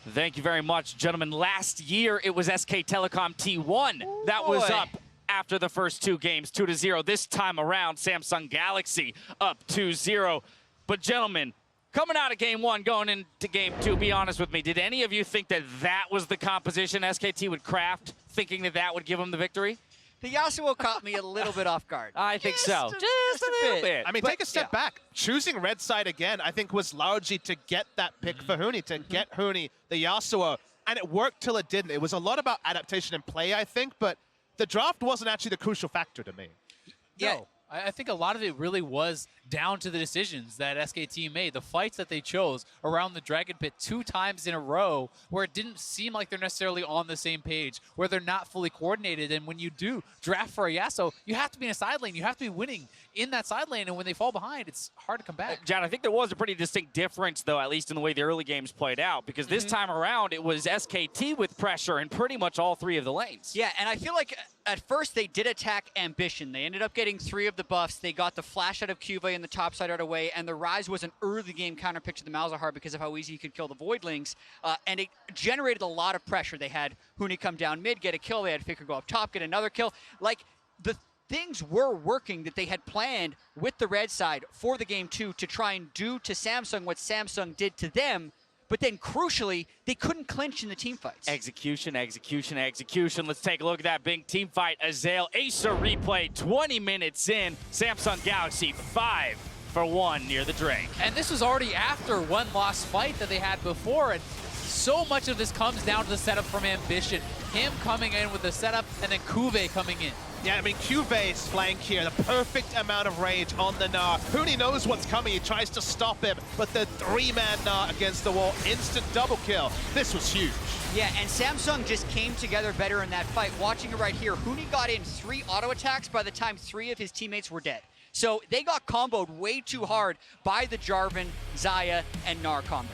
Thank you very much, gentlemen. Last year, it was SK Telecom T1 that was up after the first 2 games, 2-0. This time around, Samsung Galaxy up 2-0. But gentlemen, coming out of game 1, going into game 2, be honest with me, did any of you think that that was the composition SKT would craft, thinking that that would give them the victory? The Yasuo caught me a little bit off guard. I think so. Just a little bit. I mean, take a step back. Choosing red side again, I think, was largely to get that pick for Huni, to get Huni the Yasuo, and it worked till it didn't. It was a lot about adaptation and play, I think, but the draft wasn't actually the crucial factor to me. Yeah. No, I think a lot of it really was down to the decisions that SKT made, the fights that they chose around the Dragon Pit 2 times in a row, where it didn't seem like they're necessarily on the same page, where they're not fully coordinated. And when you do draft for a Yasuo, you have to be in a side lane. You have to be winning in that side lane, and when they fall behind, it's hard to come back. John, I think there was a pretty distinct difference, though, at least in the way the early games played out, because this time around, it was SKT with pressure in pretty much all 3 of the lanes. Yeah, and I feel like at first they did attack Ambition. They ended up getting 3 of the buffs. They got the flash out of CuVee and the top side right away, and the Ryze was an early game counter pick to the Malzahar because of how easy he could kill the Voidlings, and it generated a lot of pressure. They had Huni come down mid, get a kill. They had FLICKR go up top, get another kill. Like, the things were working that they had planned with the red side for the game 2 to try and do to Samsung what Samsung did to them. But then, crucially, they couldn't clinch in the team fights. Execution, execution, execution. Let's take a look at that big team fight. Azael, Acer replay, 20 minutes in. Samsung Galaxy 5-for-1 near the Drake. And this was already after one lost fight that they had before, and so much of this comes down to the setup from Ambition. Him coming in with the setup, and then CuVee coming in. Yeah, I mean, CuVee's flank here, the perfect amount of rage on the Gnar. Huni knows what's coming, he tries to stop him, but the 3-man Gnar against the wall, instant double kill. This was huge. Yeah, and Samsung just came together better in that fight. Watching it right here, Huni got in 3 auto attacks by the time 3 of his teammates were dead. So they got comboed way too hard by the Jarvan, Xayah, and Gnar combo.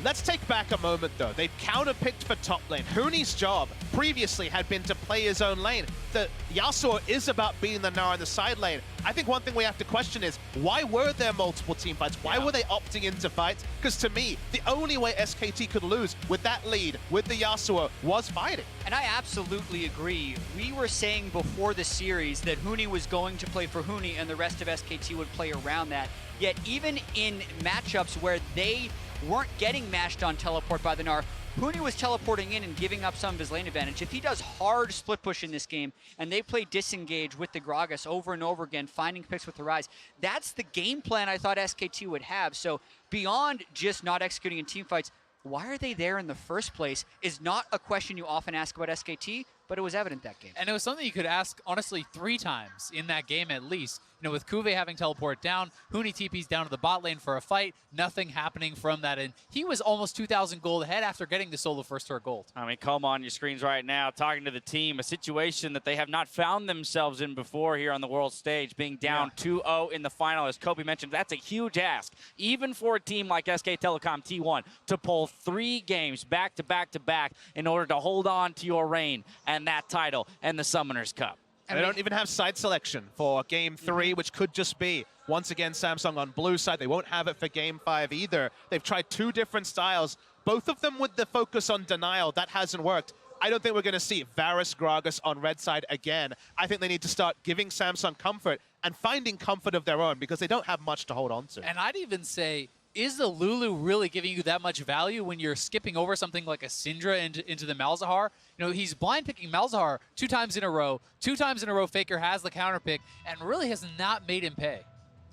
Let's take back a moment, though. They've counter-picked for top lane. Huni's job previously had been to play his own lane. The Yasuo is about being the Gnar in the side lane. I think one thing we have to question is, why were there multiple team fights? Why were they opting into fights? Because to me, the only way SKT could lose with that lead, with the Yasuo, was fighting. And I absolutely agree. We were saying before the series that Huni was going to play for Huni and the rest of SKT would play around that. Yet even in matchups where they weren't getting mashed on teleport by the Gnar, Huni was teleporting in and giving up some of his lane advantage. If he does hard split push in this game and they play disengage with the Gragas over and over again, finding picks with the Ryze, that's the game plan I thought SKT would have. So beyond just not executing in team fights, why are they there in the first place is not a question you often ask about SKT, but it was evident that game. And it was something you could ask, honestly, 3 times in that game at least. You know, with CuVee having teleport down, Huni TP's down to the bot lane for a fight, nothing happening from that. And he was almost 2,000 gold ahead after getting the solo first turret gold. I mean, come on your screens right now, talking to the team, a situation that they have not found themselves in before here on the world stage, being down 2-0 in the final. As Kobe mentioned, that's a huge ask, even for a team like SK Telecom T1, to pull 3 games back to back to back in order to hold on to your reign and that title and the Summoners Cup. And they don't even have side selection for Game 3, which could just be, once again, Samsung on blue side. They won't have it for Game 5 either. They've tried 2 different styles, both of them with the focus on denial. That hasn't worked. I don't think we're going to see Varus, Gragas on red side again. I think they need to start giving Samsung comfort and finding comfort of their own, because they don't have much to hold on to. And I'd even say, is the Lulu really giving you that much value when you're skipping over something like a Syndra into the Malzahar? You know, he's blind picking Malzahar 2 times in a row. 2 times in a row, FLICKR has the counter pick and really has not made him pay.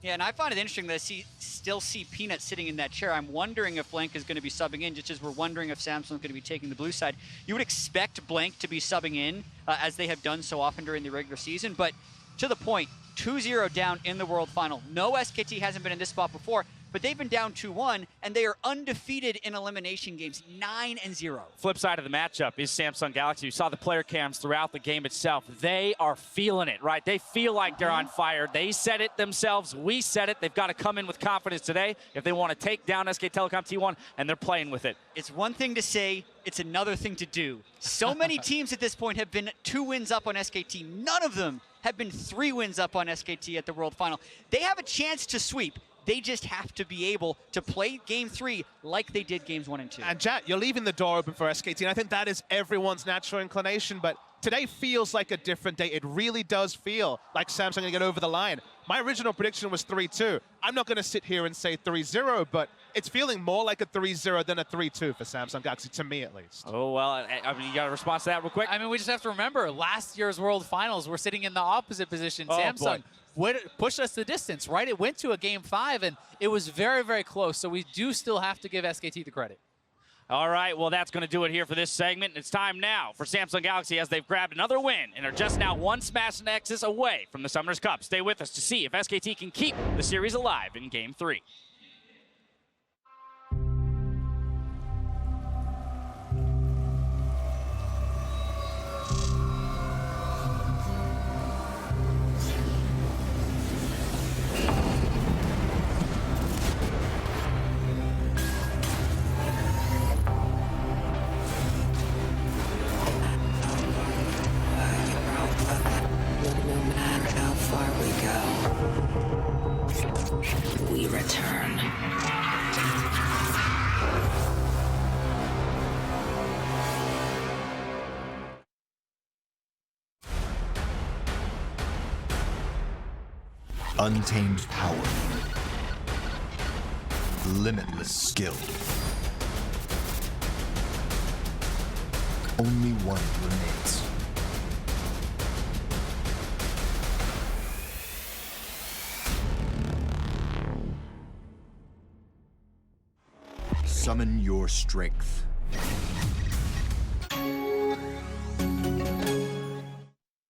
Yeah, and I find it interesting that I still see Peanut sitting in that chair. I'm wondering if Blank is going to be subbing in, just as we're wondering if Samsung's going to be taking the blue side. You would expect Blank to be subbing in, as they have done so often during the regular season, but to the point, 2-0 down in the World Final. No SKT hasn't been in this spot before, but they've been down 2-1, and they are undefeated in elimination games, 9-0. Flip side of the matchup is Samsung Galaxy. You saw the player cams throughout the game itself. They are feeling it, right? They feel like they're on fire. They said it themselves. We said it. They've got to come in with confidence today if they want to take down SK Telecom T1, and they're playing with it. It's one thing to say, it's another thing to do. So many teams at this point have been 2 wins up on SKT. None of them have been 3 wins up on SKT at the World Final. They have a chance to sweep. They just have to be able to play Game 3 like they did Games 1 and 2. And Jat, you're leaving the door open for SKT, and I think that is everyone's natural inclination, but today feels like a different day. It really does feel like Samsung going to get over the line. My original prediction was 3-2. I'm not going to sit here and say 3-0, but it's feeling more like a 3-0 than a 3-2 for Samsung Galaxy, to me at least. Oh, well, I mean, you got a response to that real quick? I mean, we just have to remember, last year's World Finals, we're sitting in the opposite position. Oh, Samsung pushed us the distance, right? It went to a Game 5, and it was very, very close, so we do still have to give SKT the credit. All right, well, that's going to do it here for this segment. It's time now for Samsung Galaxy as they've grabbed another win and are just now 1 Smash Nexus away from the Summoners Cup. Stay with us to see if SKT can keep the series alive in Game 3. Untamed power. Limitless skill. Only one remains. Summon your strength.